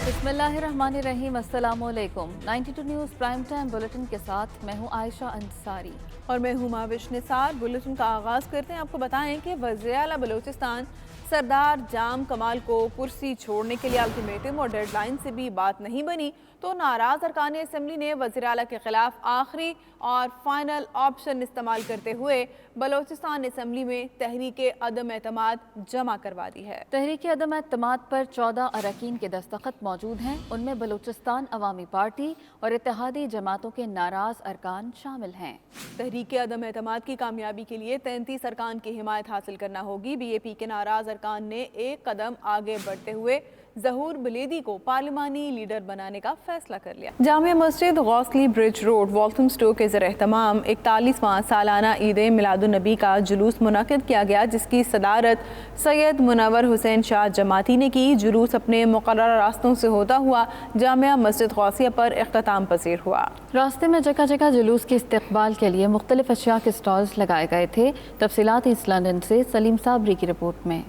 بسم اللہ الرحمن الرحیم، السلام علیکم۔ 92 نیوز پرائم ٹائم بلیٹن کے ساتھ میں ہوں عائشہ انصاری اور میں ہوں ماوش نثار۔ بلیٹن کا آغاز کرتے ہیں۔ آپ کو بتائیں کہ وزیر اعلیٰ بلوچستان سردار جام کمال کو کرسی چھوڑنے کے لیے الٹیمیٹم اور ڈیڈ لائن سے بھی بات نہیں بنی تو ناراض ارکان اسمبلی نے وزیر اعلیٰ کے خلاف آخری اور فائنل آپشن استعمال کرتے ہوئے بلوچستان اسمبلی میں تحریک عدم اعتماد جمع کروا دی ہے۔ تحریک عدم اعتماد پر 14 اراکین کے دستخط موجود ہیں۔ ان میں بلوچستان عوامی پارٹی اور اتحادی جماعتوں کے ناراض ارکان شامل ہیں۔ تحریک عدم اعتماد کی کامیابی کے لیے 33 ارکان کی حمایت حاصل کرنا ہوگی۔ بی اے پی کے ناراض ارکان نے ایک قدم آگے بڑھتے ہوئے ظہور بلیدی کو پارلیمانی لیڈر بنانے کا فیصلہ کر لیا۔ جامع مسجد غوثلی برج روڈ والتھم سٹو کے زیر اہتمام 41واں سالانہ عید میلاد النبی کا جلوس منعقد کیا گیا، جس کی صدارت سید منور حسین شاہ جماعتی نے کی۔ جلوس اپنے مقررہ راستوں سے ہوتا ہوا جامع مسجد غوثیہ پر اختتام پذیر ہوا۔ راستے میں جگہ جگہ جلوس کے استقبال کے لیے مختلف اشیاء کے سٹالز لگائے گئے تھے۔ تفصیلات ایسٹ لندن سے سلیم صابری کی رپورٹ میں۔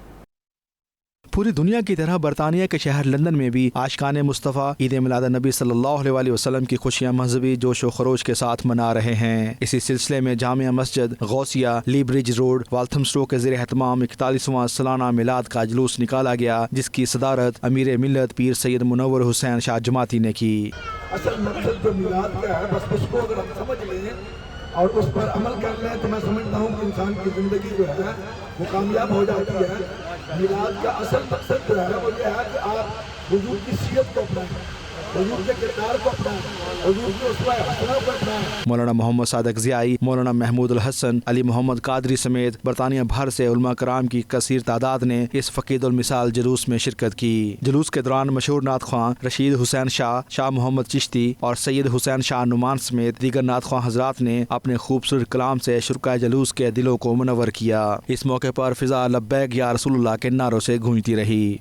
پوری دنیا کی طرح برطانیہ کے شہر لندن میں بھی عاشقان مصطفیٰ عید میلاد النبی صلی اللہ علیہ وسلم کی خوشیاں مذہبی جوش و خروش کے ساتھ منا رہے ہیں۔ اسی سلسلے میں جامع مسجد غوثیہ لی برج روڈ والتھم سٹو کے زیر اہتمام 41واں سالانہ میلاد کا جلوس نکالا گیا، جس کی صدارت امیر ملت پیر سید منور حسین شاہ جماعتی نے کی۔ اصل مقصد جو میلاد کا ہے، بس اس کو اگر ہم سمجھ لیں اور اس پر عمل کر لیں تو میں سمجھتا ہوں کہ انسان کی زندگی جو ہے وہ کامیاب ہو جاتی ہے۔ میلاد کا اصل مقصد جو ہے وہ یہ ہے کہ آپ حضور کی سیرت کو اپنائیں، حضور کے کردار کو اپنائیں، حضور کی اسوہ حسنہ کو اپنائیں۔ مولانا محمد صادق ضیائی، مولانا محمود الحسن، علی محمد قادری سمیت برطانیہ بھر سے علماء کرام کی کثیر تعداد نے اس فقید المثال جلوس میں شرکت کی۔ جلوس کے دوران مشہور نعت خواں رشید حسین شاہ، شاہ محمد چشتی اور سید حسین شاہ نعمان سمیت دیگر نعت خواں حضرات نے اپنے خوبصورت کلام سے شرکائے جلوس کے دلوں کو منور کیا۔ اس موقع پر فضا لبیک یا رسول اللہ کے نعروں سے گونجتی رہی۔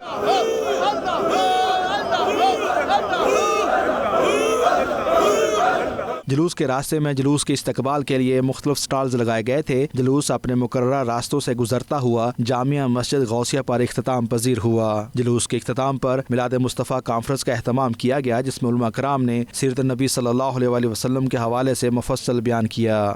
جلوس کے راستے میں جلوس کے استقبال کے لیے مختلف سٹالز لگائے گئے تھے۔ جلوس اپنے مقررہ راستوں سے گزرتا ہوا جامعہ مسجد غوثیہ پر اختتام پذیر ہوا۔ جلوس کے اختتام پر میلاد مصطفیٰ کانفرنس کا اہتمام کیا گیا، جس میں علماء کرام نے سیرت النبی صلی اللہ علیہ وسلم کے حوالے سے مفصل بیان کیا۔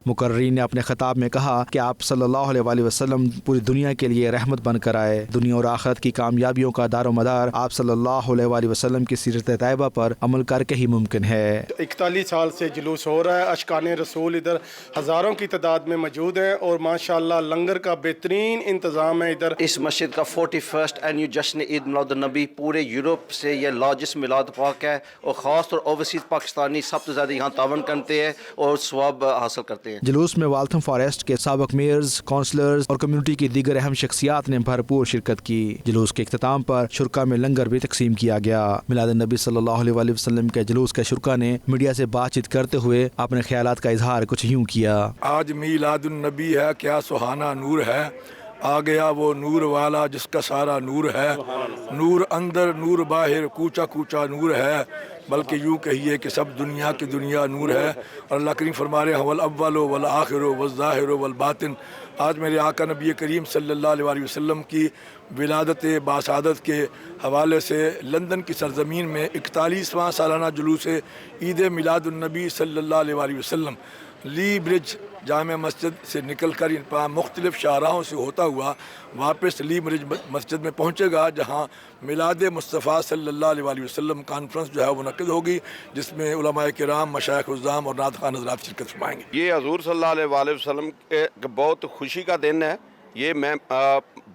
مقررین نے اپنے خطاب میں کہا کہ آپ صلی اللہ علیہ وسلم پوری دنیا کے لیے رحمت بن کر آئے۔ دنیا اور آخرت کی کامیابیوں کا دار و مدار آپ صلی اللہ علیہ وسلم کی سیرت طیبہ پر عمل کر کے ہی ممکن ہے۔ 41 سال سے جلوس ہو رہا ہے۔ اشکان رسول ادھر ہزاروں کی تعداد میں موجود ہیں اور ماشاءاللہ لنگر کا بہترین انتظام ہے ادھر۔ اس مسجد کا 41واں اینیو جشن عید میلاد النبی پورے یورپ سے یہ لارجسٹ میلاد پاک ہے اور خاص طور اوورسیز پاکستانی سب سے زیادہ یہاں تعاون کرتے ہیں اور ثواب حاصل کرتے ہیں۔ جلوس میں والتھم فارسٹ کے سابق میئرز، کونسلرز اور کمیونٹی کی دیگر اہم شخصیات نے بھرپور شرکت کی۔ جلوس کے اختتام پر شرکا میں لنگر بھی تقسیم کیا گیا۔ میلاد النبی صلی اللہ علیہ وسلم کے جلوس کے شرکا نے میڈیا سے بات چیت کرتے ہوئے اپنے خیالات کا اظہار کچھ یوں کیا۔ آج میلاد النبی ہے، کیا سہانا نور ہے، آ گیا وہ نور والا جس کا سارا نور ہے، نور اندر نور باہر کوچا کوچا نور ہے، بلکہ یوں کہیے کہ سب دنیا کی دنیا نور ہے۔ اور اللہ کریم فرما رہے ہیں والاول والآخر والظاہر والباطن۔ آج میرے آقا نبی کریم صلی اللہ علیہ وسلم کی ولادت باسعادت کے حوالے سے لندن کی سرزمین میں 41واں سالانہ جلوس عید میلاد النبی صلی اللہ علیہ وسلم لی برج جامع مسجد سے نکل کر مختلف شاہراہوں سے ہوتا ہوا واپس لی برج مسجد میں پہنچے گا، جہاں میلاد مصطفیٰ صلی اللہ علیہ وسلم کانفرنس جو ہے وہ منعقد ہوگی، جس میں علماء کرام، مشائخ عظام اور نعت خوان حضرات شرکت فرمائیں گے۔ یہ حضور صلی اللہ علیہ وسلم کے بہت خوشی کا دن ہے۔ یہ میں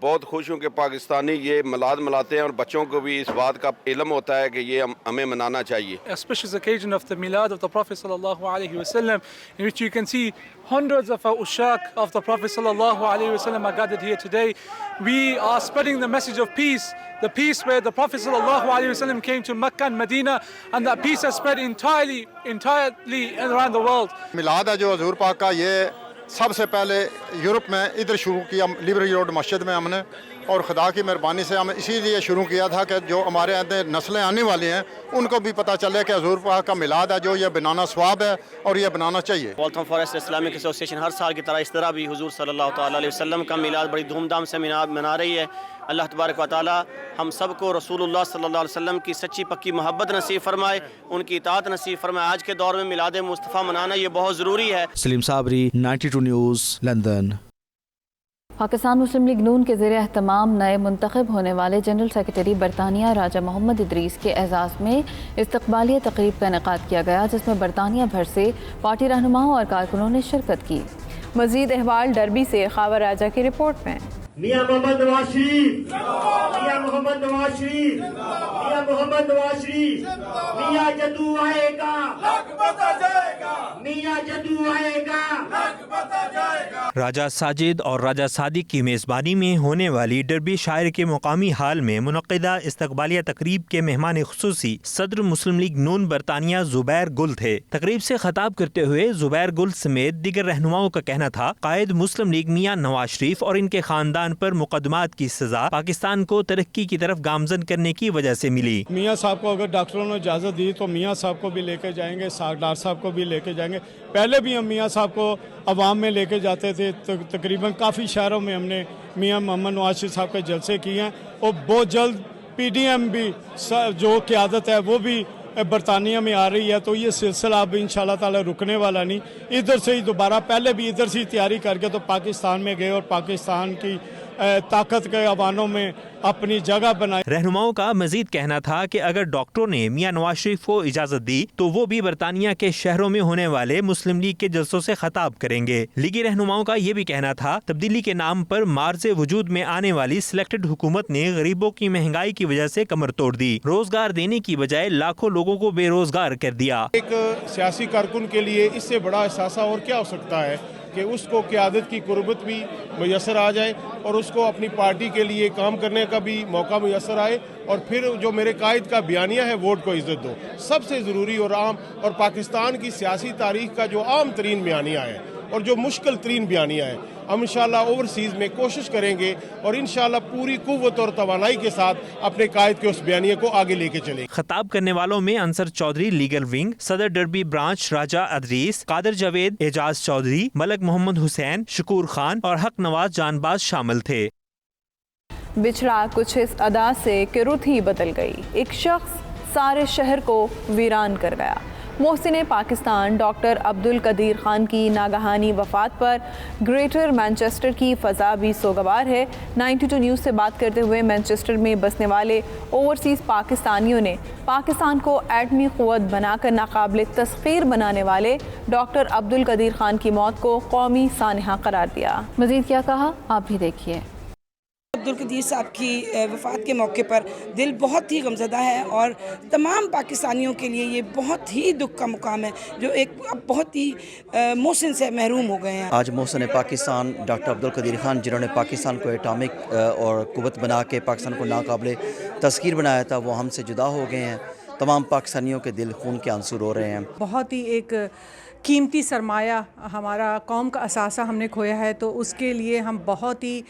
بہت خوش ہوں کہ پاکستانی یہ میلاد مناتے ہیں اور بچوں کو بھی اس بات کا علم ہوتا ہے کہ یہ ہمیں منانا چاہیے۔ Auspicious occasion of the Milad of the Prophet sallallahu alaihi wasallam, in which you can see hundreds of ushaq of the Prophet sallallahu alaihi wasallam are gathered here today. We are spreading the message of peace, the peace where the Prophet sallallahu alaihi wasallam came to Makkah and Medina, and that peace has spread entirely around the world. میلاد ہے جو حضور پاک کا، یہ سب سے پہلے Europe میں ادھر شروع کیا، لیبری روڈ مسجد میں ہم نے، اور خدا کی مہربانی سے ہم اسی لیے شروع کیا تھا کہ جو ہمارے اندر نسلیں آنے والی ہیں ان کو بھی پتہ چلے کہ حضور پاک کا میلاد ہے جو یہ بنانا ثواب ہے اور یہ بنانا چاہیے. والتھم فارسٹ اسلامک ایسوسیشن ہر سال کی طرح اس طرح بھی حضور صلی اللہ تعالیٰ علیہ وسلم کا میلاد بڑی دھوم دھام سے منا رہی ہے. اللہ تبارک و تعالیٰ ہم سب کو رسول اللہ صلی اللہ علیہ وسلم کی سچی پکی محبت نصیب فرمائے, ان کی اطاعت نصیب فرمائے. آج کے دور میں میلاد مصطفیٰ منانا یہ بہت ضروری ہے. سلیم صابری, 92 نیوز, لندن. پاکستان مسلم لیگ نون کے زیر اہتمام نئے منتخب ہونے والے جنرل سیکرٹری برطانیہ راجہ محمد ادریس کے اعزاز میں استقبالیہ تقریب کا انعقاد کیا گیا, جس میں برطانیہ بھر سے پارٹی رہنماؤں اور کارکنوں نے شرکت کی. مزید احوال ڈربی سے خاور راجہ کی رپورٹ میں. میاں محمد نواز شریف, میاں محمد نواز شریف, میاں محمد نواز شریف, میاں جدو آئے گا, میاں جدو آئے گا. راجہ ساجد اور راجہ صادق کی میزبانی میں ہونے والی ڈربی شائر کے مقامی ہال میں منعقدہ استقبالیہ تقریب کے مہمان خصوصی صدر مسلم لیگ نون برطانیہ زبیر گل تھے. تقریب سے خطاب کرتے ہوئے زبیر گل سمیت دیگر رہنماؤں کا کہنا تھا قائد مسلم لیگ میاں نواز شریف اور ان کے خاندان پر مقدمات کی سزا پاکستان کو ترقی کی طرف گامزن کرنے کی وجہ سے ملی. میاں صاحب کو اگر ڈاکٹروں نے اجازت دی تو میاں صاحب کو بھی لے کے جائیں گے, ڈاکٹر صاحب کو بھی لے کے جائیں گے. پہلے بھی ہم میاں صاحب کو عوام میں لے کے جاتے تھے, تقریباً کافی شہروں میں ہم نے میاں محمد نواز شریف صاحب کے جلسے کیے ہیں, اور بہت جلد پی ڈی ایم بھی جو قیادت ہے وہ بھی برطانیہ میں آ رہی ہے, تو یہ سلسلہ اب انشاءاللہ تعالی رکنے والا نہیں. ادھر سے ہی دوبارہ, پہلے بھی ادھر سے ہی تیاری کر کے تو پاکستان میں گئے اور پاکستان کی طاقت کے ایوانوں میں اپنی جگہ بنائی. رہنماؤں کا مزید کہنا تھا کہ اگر ڈاکٹروں نے میاں نواز شریف کو اجازت دی تو وہ بھی برطانیہ کے شہروں میں ہونے والے مسلم لیگ کے جلسوں سے خطاب کریں گے. لیگی رہنماؤں کا یہ بھی کہنا تھا تبدیلی کے نام پر مارز وجود میں آنے والی سلیکٹڈ حکومت نے غریبوں کی مہنگائی کی وجہ سے کمر توڑ دی. روزگار دینے کی بجائے لاکھوں لوگوں کو بے روزگار کر دیا. ایک سیاسی کارکن کے لیے اس سے بڑا احساسہ اور کیا ہو سکتا ہے کہ اس کو قیادت کی قربت بھی میسر آ جائے اور اس کو اپنی پارٹی کے لیے کام کرنے کا بھی موقع میسر آئے, اور پھر جو میرے قائد کا بیانیہ ہے ووٹ کو عزت دو. سب سے ضروری اور عام اور پاکستان کی سیاسی تاریخ کا جو عام ترین بیانیہ ہے اور جو مشکل ترین بیانیہ ہے, ہم انشاءاللہ اوورسیز میں کوشش کریں گے اور انشاءاللہ پوری قوت اور توانائی کے ساتھ اپنے قائد کے اس بیانیے کو آگے لے کے چلیں. خطاب کرنے والوں میں انصر چودھری لیگل ونگ, صدر ڈربی برانچ راجہ ادریس, قادر جاوید, اعجاز چودھری, ملک محمد حسین, شکور خان اور حق نواز جان باز شامل تھے. بچھڑا کچھ اس ادا سے کہ رت ہی بدل گئی. ایک شخص سارے شہر کو ویران کر گیا. محسن پاکستان ڈاکٹر عبدالقدیر خان کی ناگہانی وفات پر گریٹر مانچسٹر کی فضا بھی سوگوار ہے. 92 نیوز سے بات کرتے ہوئے مانچسٹر میں بسنے والے اوورسیز پاکستانیوں نے پاکستان کو ایٹمی قوت بنا کر ناقابل تسخیر بنانے والے ڈاکٹر عبدالقدیر خان کی موت کو قومی سانحہ قرار دیا. مزید کیا کہا آپ بھی دیکھیے. عبدالقدیر صاحب کی وفات کے موقع پر دل بہت ہی غمزدہ ہے اور تمام پاکستانیوں کے لیے یہ بہت ہی دکھ کا مقام ہے جو ایک بہت ہی محسن سے محروم ہو گئے ہیں. آج محسن پاکستان ڈاکٹر عبدالقدیر خان جنہوں نے پاکستان کو ایٹامک اور قوت بنا کے پاکستان کو ناقابل تسخیر بنایا تھا, وہ ہم سے جدا ہو گئے ہیں. تمام پاکستانیوں کے دل خون کے آنسو رو رہے ہیں. بہت ہی ایک قیمتی سرمایہ ہمارا قوم کا اثاثہ ہم نے کھویا ہے, تو اس کے لیے ہم بہت ہی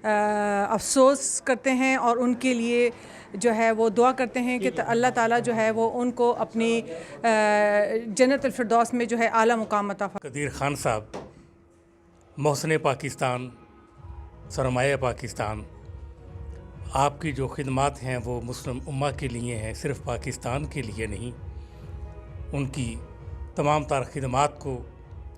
افسوس کرتے ہیں اور ان کے لیے جو ہے وہ دعا کرتے ہیں کہ اللہ تعالیٰ جو ہے وہ ان کو اپنی جنت الفردوس میں جو ہے اعلیٰ مقام عطا فرمائے. قدیر خان صاحب محسن پاکستان, سرمایہ پاکستان, آپ کی جو خدمات ہیں وہ مسلم امہ کے لیے ہیں, صرف پاکستان کے لیے نہیں. ان کی تمام تر خدمات کو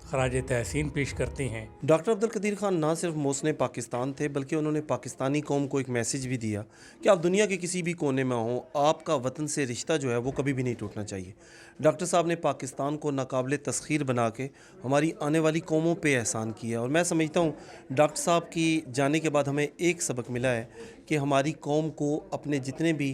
خراج تحسین پیش کرتے ہیں. ڈاکٹر عبدالقدیر خان نہ صرف محسن پاکستان تھے بلکہ انہوں نے پاکستانی قوم کو ایک میسیج بھی دیا کہ آپ دنیا کے کسی بھی کونے میں ہوں, آپ کا وطن سے رشتہ جو ہے وہ کبھی بھی نہیں ٹوٹنا چاہیے. ڈاکٹر صاحب نے پاکستان کو ناقابل تسخیر بنا کے ہماری آنے والی قوموں پہ احسان کیا, اور میں سمجھتا ہوں ڈاکٹر صاحب کی جانے کے بعد ہمیں ایک سبق ملا ہے کہ ہماری قوم کو اپنے جتنے بھی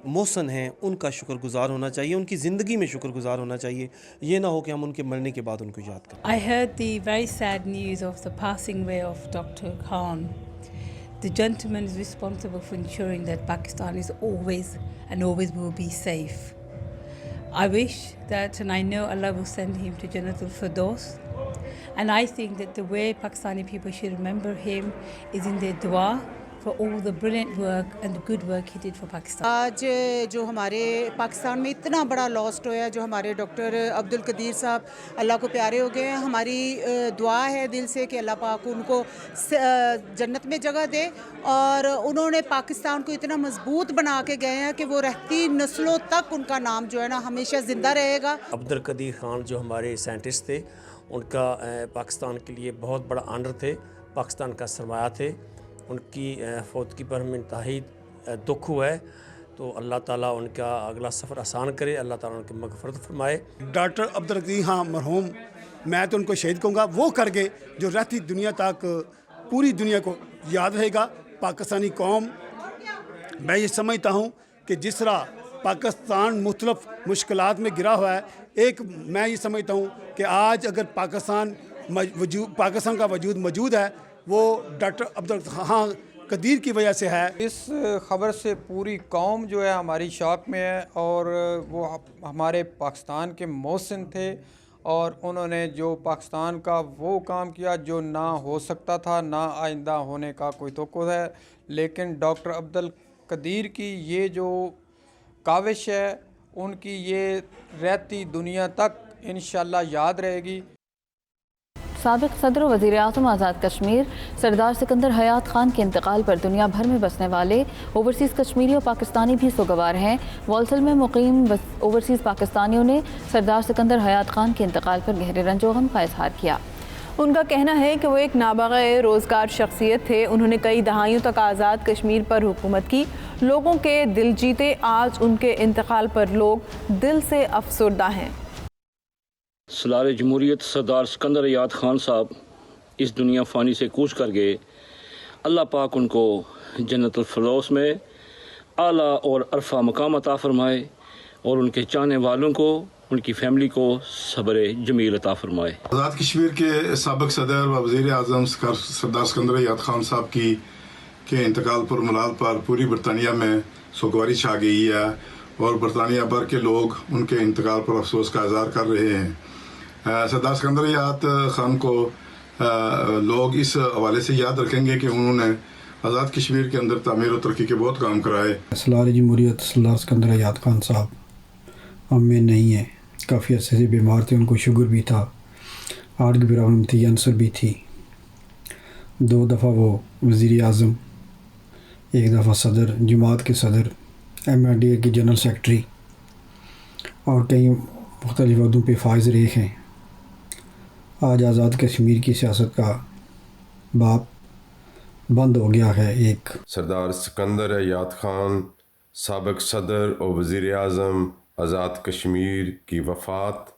محسن ہیں ان کا شکر گزار ہونا چاہیے, ان کی زندگی میں شکر گزار ہونا چاہیے. یہ نہ ہو کہ ہم ان کے مرنے کے بعد ان کو یاد کریں. I heard the very sad news of the passing away of Dr. Khan. The gentleman is responsible for ensuring that Pakistan is always and always will be safe. I wish that, and I know Allah will send him to Jannatul Firdaus. And I think that the way Pakistani people should remember him is in their dua for all the brilliant work and the good work he did for Pakistan. آج جو ہمارے پاکستان میں اتنا بڑا last ہوا ہے، جو ہمارے ڈاکٹر عبدالقدیر صاحب اللہ کو پیارے ہو گئے ہیں، ہماری دعا ہے دل سے کہ اللہ پاک ان کو جنت میں جگہ دے، اور انہوں نے پاکستان کو اتنا مضبوط بنا کے گئے ہیں کہ وہ رہتی نسلوں تک ان کا نام جو ہے نا ہمیشہ زندہ رہے گا۔ عبدالقدیر خان جو ہمارے سائنٹسٹ تھے، ان کا پاکستان کے لیے بہت بڑا آنر تھے، پاکستان کا سرمایہ تھے۔ ان کی فوتگی پر ہمیں انتہائی دکھ ہوا ہے، تو اللہ تعالیٰ ان کا اگلا سفر آسان کرے، اللہ تعالیٰ ان کی مغفرت فرمائے۔ ڈاکٹر عبدالقدیر خان مرحوم، میں تو ان کو شہید کہوں گا، وہ کر گئے جو رہتی دنیا تک پوری دنیا کو یاد رہے گا۔ پاکستانی قوم، میں یہ سمجھتا ہوں کہ جس طرح پاکستان مختلف مشکلات میں گرا ہوا ہے، ایک میں یہ سمجھتا ہوں کہ آج اگر پاکستان کا وجود موجود ہے، وہ ڈاکٹر عبدالخان قدیر کی وجہ سے ہے۔ اس خبر سے پوری قوم جو ہے ہماری شوق میں ہے، اور وہ ہمارے پاکستان کے محسن تھے، اور انہوں نے جو پاکستان کا وہ کام کیا جو نہ ہو سکتا تھا، نہ آئندہ ہونے کا کوئی توقع ہے، لیکن ڈاکٹر عبدالقدیر کی یہ جو کاوش ہے، ان کی یہ رہتی دنیا تک انشاءاللہ یاد رہے گی۔ سابق صدر و وزیر اعظم آزاد کشمیر سردار سکندر حیات خان کے انتقال پر دنیا بھر میں بسنے والے اوورسیز کشمیری اور پاکستانی بھی سوگوار ہیں۔ والسل میں مقیم اوورسیز پاکستانیوں نے سردار سکندر حیات خان کے انتقال پر گہرے رنج و غم کا اظہار کیا۔ ان کا کہنا ہے کہ وہ ایک نابغہ روزگار شخصیت تھے، انہوں نے کئی دہائیوں تک آزاد کشمیر پر حکومت کی، لوگوں کے دل جیتے۔ آج ان کے انتقال پر لوگ دل سے افسردہ ہیں۔ سالار جمہوریت سردار سکندر حیات خان صاحب اس دنیا فانی سے کوچ کر گئے۔ اللہ پاک ان کو جنت الفردوس میں اعلیٰ اور عرفہ مقام عطا فرمائے، اور ان کے چاہنے والوں کو، ان کی فیملی کو صبر جمیل عطا فرمائے۔ آزاد کشمیر کے سابق صدر و وزیر اعظم سردار سکندر حیات خان صاحب کے انتقال پر ملال پر پوری برطانیہ میں سوگواری چھا گئی ہے، اور برطانیہ بھر کے لوگ ان کے انتقال پر افسوس کا اظہار کر رہے ہیں۔ سردار سکندر حیات خان کو لوگ اس حوالے سے یاد رکھیں گے کہ انہوں نے آزاد کشمیر کے اندر تعمیر و ترقی کے بہت کام کرائے۔ سالار جمہوریت سردار سکندر حیات خان صاحب ہم میں نہیں ہیں، کافی عرصے سے بیمار تھے، ان کو شوگر بھی تھا، ہارٹ کی پرابلم تھی، کینسر بھی تھی۔ 2 دفعہ وہ وزیر اعظم، 1 دفعہ صدر، جماعت کے صدر، MNDA کے جنرل سیکرٹری، اور کئی مختلف عہدوں پہ فائز رہے ہیں۔ آج آزاد کشمیر کی سیاست کا باب بند ہو گیا ہے۔ ایک سردار سکندر حیات خان سابق صدر اور وزیر اعظم آزاد کشمیر کی وفات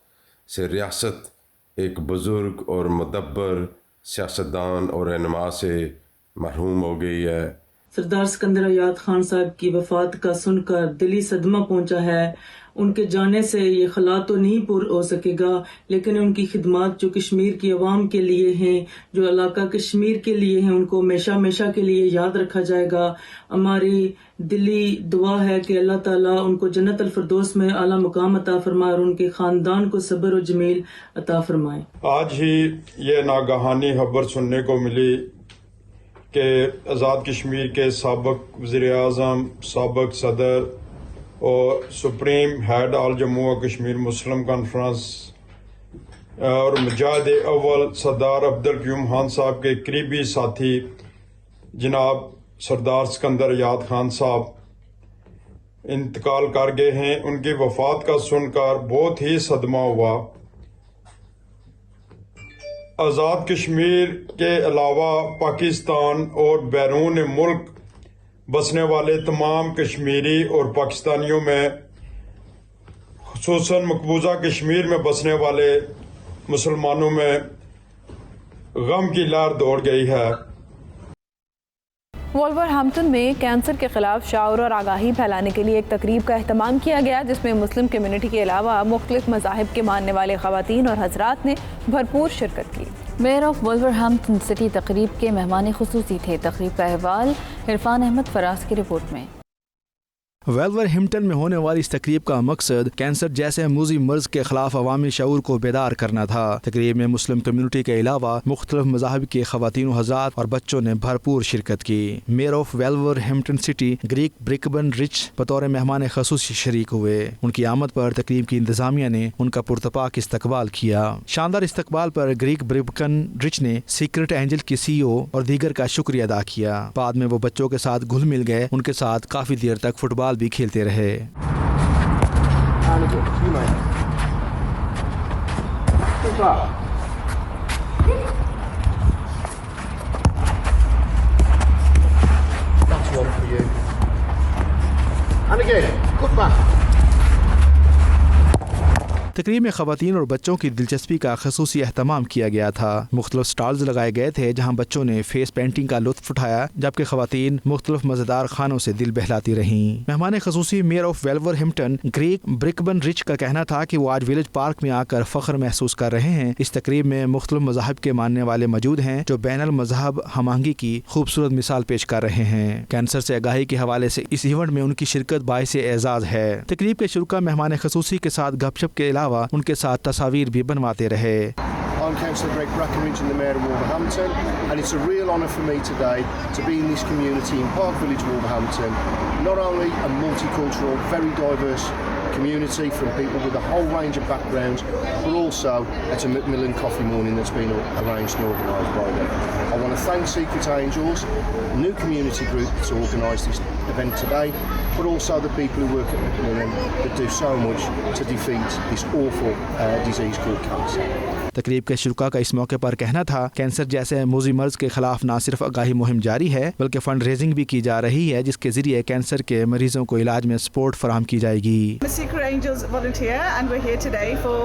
سے ریاست ایک بزرگ اور مدبر سیاستدان اور رہنما سے محروم ہو گئی ہے۔ سردار سکندر حیات خان صاحب کی وفات کا سن کر دلی صدمہ پہنچا ہے۔ ان کے جانے سے یہ خلا تو نہیں پور ہو سکے گا، لیکن ان کی خدمات جو کشمیر کی عوام کے لیے ہیں، جو علاقہ کشمیر کے لیے ہیں، ان کو ہمیشہ کے لیے یاد رکھا جائے گا۔ ہماری دلی دعا ہے کہ اللہ تعالیٰ ان کو جنت الفردوس میں اعلیٰ مقام عطا فرمائے، اور ان کے خاندان کو صبر و جمیل عطا فرمائے۔ آج ہی یہ ناگہانی خبر سننے کو ملی کہ آزاد کشمیر کے سابق وزیر اعظم، سابق صدر اور سپریم ہیڈ آل جموں و کشمیر مسلم کانفرنس اور مجاہد اول سردار عبدالقیوم خان صاحب کے قریبی ساتھی جناب سردار سکندر حیات خان صاحب انتقال کر گئے ہیں۔ ان کی وفات کا سن کر بہت ہی صدمہ ہوا۔ آزاد کشمیر کے علاوہ پاکستان اور بیرون ملک بسنے والے تمام کشمیری اور پاکستانیوں میں، خصوصاً مقبوضہ کشمیر میں بسنے والے مسلمانوں میں غم کی لہر دوڑ گئی ہے۔ وولورہمپٹن میں کینسر کے خلاف شعور اور آگاہی پھیلانے کے لیے ایک تقریب کا اہتمام کیا گیا، جس میں مسلم کمیونٹی کے علاوہ مختلف مذاہب کے ماننے والے خواتین اور حضرات نے بھرپور شرکت کی۔ میئر آف وولورہمپٹن سٹی تقریب کے مہمان خصوصی تھے۔ تقریب کا احوال عرفان احمد فراز کی رپورٹ میں۔ ویلورہمپٹن میں ہونے والی اس تقریب کا مقصد کینسر جیسے موذی مرض کے خلاف عوامی شعور کو بیدار کرنا تھا۔ تقریب میں مسلم کمیونٹی کے علاوہ مختلف مذاہب کے خواتین و حضرات اور بچوں نے بھرپور شرکت کی۔ Mayor of Wolverhampton city Greg Brackenridge بطور مہمان خصوصی شریک ہوئے۔ ان کی آمد پر تقریب کی انتظامیہ نے ان کا پرتپاک استقبال کیا۔ شاندار استقبال پر گریگ برکبن رچ نے سیکرٹ اینجل کی CEO اور دیگر کا شکریہ ادا کیا۔ بعد میں وہ بچوں کے ساتھ گھل مل گئے، ان کے ساتھ کافی دیر تک فٹ بال بھی کھیلتے رہے۔ That's one for you. And again, good back. تقریب میں خواتین اور بچوں کی دلچسپی کا خصوصی اہتمام کیا گیا تھا۔ مختلف سٹالز لگائے گئے تھے جہاں بچوں نے فیس پینٹنگ کا لطف اٹھایا، جبکہ خواتین مختلف مزیدار کھانوں سے دل بہلاتی رہیں۔ مہمان خصوصی میئر آف ویلورہمپٹن گریگ برکبن رچ کا کہنا تھا کہ وہ آج ویلج پارک میں آ کر فخر محسوس کر رہے ہیں۔ اس تقریب میں مختلف مذاہب کے ماننے والے موجود ہیں جو بین المذہب ہم آہنگی کی خوبصورت مثال پیش کر رہے ہیں۔ کینسر سے آگاہی کے حوالے سے اس ایونٹ میں ان کی شرکت باعث اعزاز ہے۔ تقریب کے شرکا مہمان خصوصی کے ساتھ گپ شپ کے علاوہ ان کے ساتھ تصاویر بھی بنواتے رہے۔ I'm Councillor Greg Brackenridge and the Mayor of Wolverhampton, and it's a real honour for me today to be in this community in Park Village, Wolverhampton. Not only a multicultural, very diverse community from people with a whole range of backgrounds, but also at a Macmillan coffee morning that's been arranged and organised by them. I want to thank Secret Angels, a new community group that's organised this event today, but also the people who work at Macmillan that do so much to defeat this awful disease called cancer. تقریب کے شرکا کا اس موقع پر کہنا تھا cancer جیسے موذی مرض کے خلاف نہ صرف آگاہی مہم جاری ہے بلکہ فنڈ ریزنگ بھی کی جا رہی ہے جس کے ذریعے کینسر کے مریضوں کو علاج میں سپورٹ فراہم کی جائے گی۔ I'm a Secret Angels volunteer and we're here today for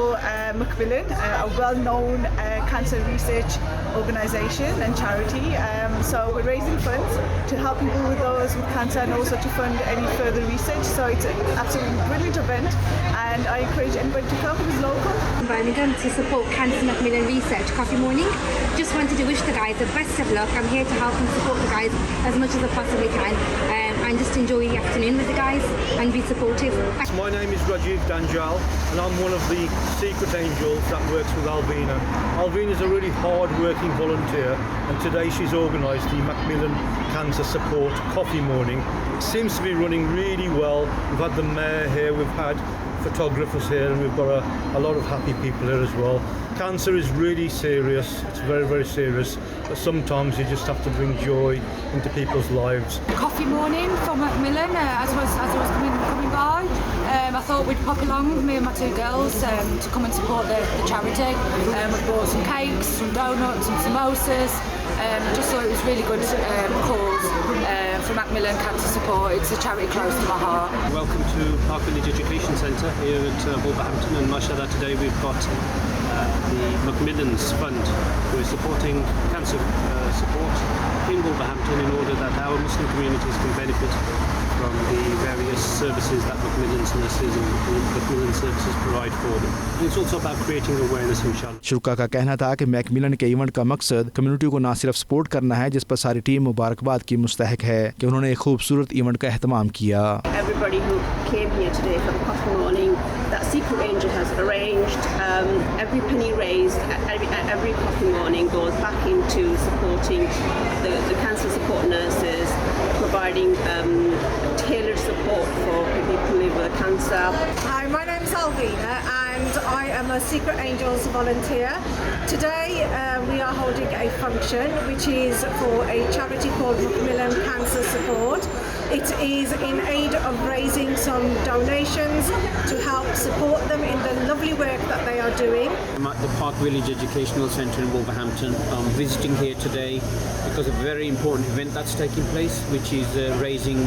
Macmillan, a well-known cancer research organisation and charity. So we're raising funds to help people with those with cancer and also to fund any further research. So it's an absolutely brilliant event and I encourage anybody to come who's local. Birmingham to support Cancer Macmillan Research Coffee Morning. Just wanted to wish the guys the best of luck. I'm here to help and support the guys as much as I possibly can and just enjoy the afternoon with the guys and be supportive. My name is Rajiv Danjal and I'm one of the Secret Angels that works with Alvina. Alvina is a really hard-working volunteer and today she's organised the Macmillan Cancer Support Coffee Morning. It seems to be running really well. We've had the mayor here, we've had photographers here and we've got a lot of happy people here as well. Cancer is really serious, it's very, very serious, but sometimes you just have to bring joy into people's lives. Coffee morning from Macmillan, as I was coming by, I thought we'd pop along with me and my two girls to come and support the charity. We bought some cakes, some donuts and samosas. Just thought it was really good cause for Macmillan Cancer Support. It's a charity close to my heart. Welcome to Park Village Education Centre here at Wolverhampton, and mashallah today we've got the Macmillan's Fund who is supporting cancer support in Wolverhampton in order that our Muslim communities can benefit from the various services that Macmillan's nurses and Macmillan services provide for them. And it's also about creating awareness inshallah. شرکا کا کہنا تھا کہ میکملن کے event کا مقصد community کو نہ صرف سپورٹ کرنا ہے جس پر ساری ٹیم مبارکباد کی مستحق ہے کہ انہوں نے ایک خوبصورت ایونٹ کا اہتمام کیا۔ Everybody who came here today for the coffee morning that Secret Angel has arranged, every penny raised at every coffee morning goes back into supporting the cancer support nurses, providing tailored support for people who live with cancer. Hi, my name is Alvina and I am a Secret Angels volunteer. Today we are holding a function which is for a charity called Macmillan Cancer Support. It is in aid of raising some donations to help support them in the lovely work that they are doing. I'm at the Park Village Educational Centre in Wolverhampton. I'm visiting here today because of a very important event that's taking place, which is raising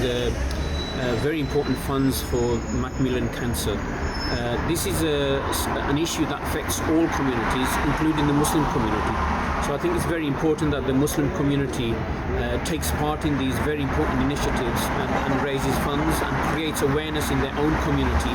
very important funds for Macmillan cancer. This is an issue that affects all communities, including the Muslim community. So I think it's very important that the Muslim community takes part in these very important initiatives and raises funds and creates awareness in their own community.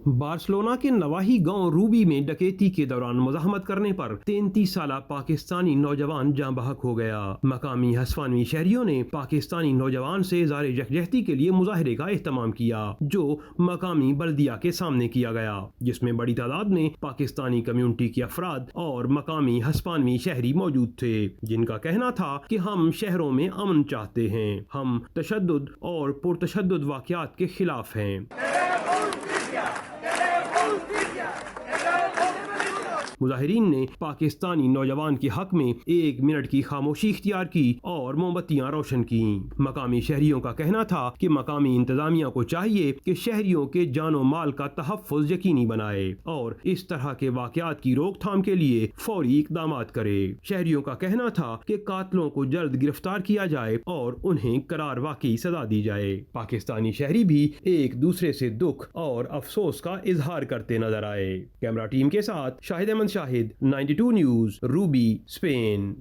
Barcelona کے نواحی گاؤں روبی میں ڈکیتی کے دوران مزاحمت کرنے پر 33 سالہ پاکستانی نوجوان جاں بحق ہو گیا۔ مقامی ہسپانوی شہریوں نے پاکستانی نوجوان سے اظہار یکجہتی کے لیے مظاہرے کا اہتمام کیا جو مقامی بلدیہ کے سامنے کیا گیا، جس میں بڑی تعداد میں پاکستانی کمیونٹی کے افراد اور مقامی ہسپانوی شہری موجود تھے، جن کا کہنا تھا کہ ہم شہروں میں امن چاہتے ہیں، ہم تشدد اور پرتشدد واقعات کے خلاف ہیں۔ مظاہرین نے پاکستانی نوجوان کے حق میں 1 منٹ کی خاموشی اختیار کی اور موم بتیاں روشن کیں۔ مقامی شہریوں کا کہنا تھا کہ مقامی انتظامیہ کو چاہیے کہ شہریوں کے جان و مال کا تحفظ یقینی بنائے اور اس طرح کے واقعات کی روک تھام کے لیے فوری اقدامات کرے۔ شہریوں کا کہنا تھا کہ قاتلوں کو جلد گرفتار کیا جائے اور انہیں قرار واقعی سزا دی جائے۔ پاکستانی شہری بھی ایک دوسرے سے دکھ اور افسوس کا اظہار کرتے نظر آئے۔ کیمرہ ٹیم کے ساتھ شاہد احمد شاہد، 92 نیوز، روبی، اسپین۔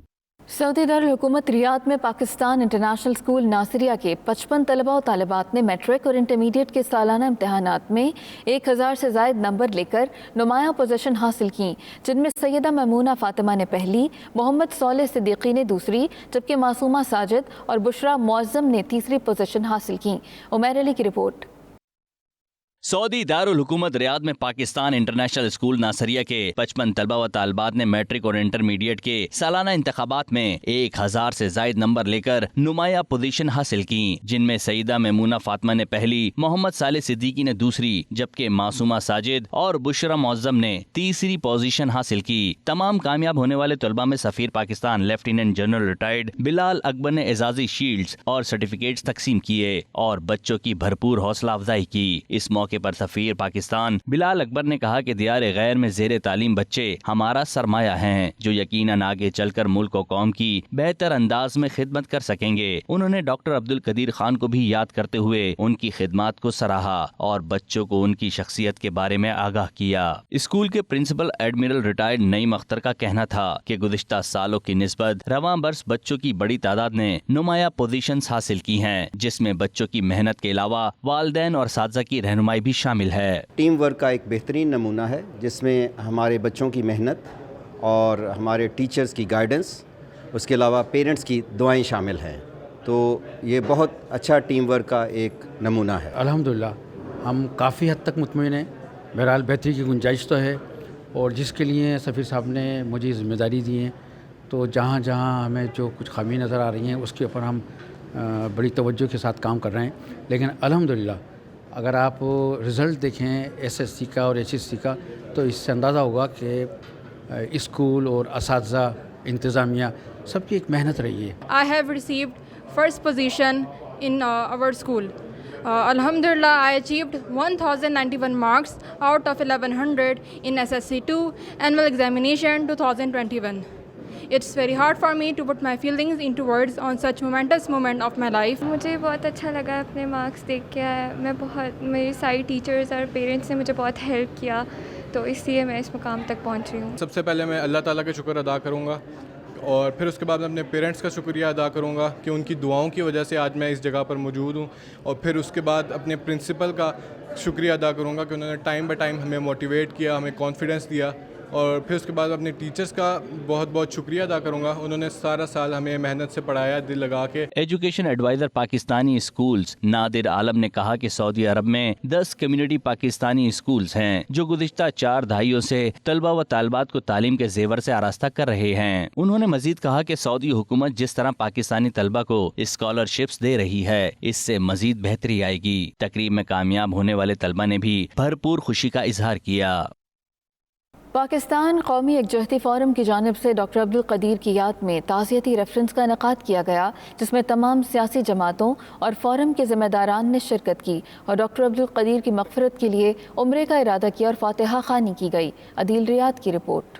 سعودی دارالحکومت ریاض میں پاکستان انٹرنیشنل اسکول ناصریہ کے 55 طلبہ و طالبات نے میٹرک اور انٹرمیڈیٹ کے سالانہ امتحانات میں 1000 سے زائد نمبر لے کر نمایاں پوزیشن حاصل کی، جن میں سیدہ میمونہ فاطمہ نے پہلی، محمد صالح صدیقی نے دوسری، جبکہ معصومہ ساجد اور بشرا معظم نے تیسری پوزیشن حاصل کی۔ عمیر علی کی رپورٹ۔ سعودی دارالحکومت ریاض میں پاکستان انٹرنیشنل اسکول ناصریہ کے 55 طلبہ و طالبات نے میٹرک اور انٹرمیڈیٹ کے سالانہ انتخابات میں 1000 سے زائد نمبر لے کر نمایاں پوزیشن حاصل کی، جن میں سیدہ میمونہ فاطمہ نے پہلی، محمد صالح صدیقی نے دوسری، جبکہ معصومہ ساجد اور بشرا معظم نے تیسری پوزیشن حاصل کی۔ تمام کامیاب ہونے والے طلبہ میں سفیر پاکستان لیفٹیننٹ جنرل ریٹائرڈ بلال اکبر نے اعزازی شیلڈز اور سرٹیفکیٹس تقسیم کیے اور بچوں کی بھرپور حوصلہ افزائی کی۔ اس موقع پر سفیر پاکستان بلال اکبر نے کہا کہ دیار غیر میں زیر تعلیم بچے ہمارا سرمایہ ہیں جو یقیناً آگے چل کر ملک و قوم کی بہتر انداز میں خدمت کر سکیں گے۔ انہوں نے ڈاکٹر عبدالقدیر خان کو بھی یاد کرتے ہوئے ان کی خدمات کو سراہا اور بچوں کو ان کی شخصیت کے بارے میں آگاہ کیا۔ اسکول کے پرنسپل ایڈمرل ریٹائرڈ نعیم اختر کا کہنا تھا کہ گزشتہ سالوں کی نسبت رواں برس بچوں کی بڑی تعداد نے نمایاں پوزیشنز حاصل کی ہیں، جس میں بچوں کی محنت کے علاوہ والدین اور اساتذہ کی رہنمائی بھی شامل ہے۔ ٹیم ورک کا ایک بہترین نمونہ ہے جس میں ہمارے بچوں کی محنت اور ہمارے ٹیچرز کی گائیڈنس، اس کے علاوہ پیرنٹس کی دعائیں شامل ہیں، تو یہ بہت اچھا ٹیم ورک کا ایک نمونہ ہے۔ الحمدللہ ہم کافی حد تک مطمئن ہیں، بہرحال بہتری کی گنجائش تو ہے، اور جس کے لیے سفیر صاحب نے مجھے ذمہ داری دی ہے، تو جہاں جہاں ہمیں جو کچھ خامی نظر آ رہی ہیں اس کے اوپر ہم بڑی توجہ کے ساتھ کام کر رہے ہیں، لیکن الحمدللہ اگر آپ رزلٹ دیکھیں ایس ایس سی کا اور ایچ ایس سی کا تو اس سے اندازہ ہوگا کہ اسکول اور اساتذہ انتظامیہ سب کی ایک محنت رہی ہے۔ I have received first position in our school. Alhamdulillah, I achieved 1091 marks out of 1100 in SSC2 annual examination 2021. It's very hard for me to put my feelings into words on such momentous moment of my life. مجھے بہت اچھا لگا اپنے marks دیکھ کے، میری ساری teachers اور پیرنٹس نے مجھے بہت ہیلپ کیا، تو اس لیے میں اس مقام تک پہنچ رہی ہوں۔ سب سے پہلے میں اللہ تعالیٰ کا شکر ادا کروں گا، اور پھر اس کے بعد میں اپنے پیرنٹس کا شکریہ ادا کروں گا کہ ان کی دعاؤں کی وجہ سے آج میں اس جگہ پر موجود ہوں، اور پھر اس کے بعد اپنے پرنسپل کا شکریہ ادا کروں گا کہ انہوں نے ٹائم بائی ٹائم ہمیں موٹیویٹ کیا، ہمیں کانفیڈنس دیا، اور پھر اس کے بعد اپنے ٹیچرز کا بہت بہت شکریہ ادا کروں گا، انہوں نے سارا سال ہمیں محنت سے پڑھایا دل لگا کے۔ ایجوکیشن ایڈوائزر پاکستانی اسکولز نادر عالم نے کہا کہ سعودی عرب میں 10 کمیونٹی پاکستانی اسکولز ہیں جو گزشتہ 4 دہائیوں سے طلبہ و طالبات کو تعلیم کے زیور سے آراستہ کر رہے ہیں۔ انہوں نے مزید کہا کہ سعودی حکومت جس طرح پاکستانی طلبہ کو اسکالرشپس دے رہی ہے، اس سے مزید بہتری آئے گی۔ تقریب میں کامیاب ہونے والے طلبہ نے بھی بھرپور خوشی کا اظہار کیا۔ پاکستان قومی یکجہتی فورم کی جانب سے ڈاکٹر عبدالقدیر کی یاد میں تعزیتی ریفرنس کا انعقاد کیا گیا، جس میں تمام سیاسی جماعتوں اور فورم کے ذمہ داران نے شرکت کی اور ڈاکٹر عبدالقدیر کی مغفرت کے لیے عمرے کا ارادہ کیا اور فاتحہ خوانی کی گئی۔ عدیل ریاض کی رپورٹ۔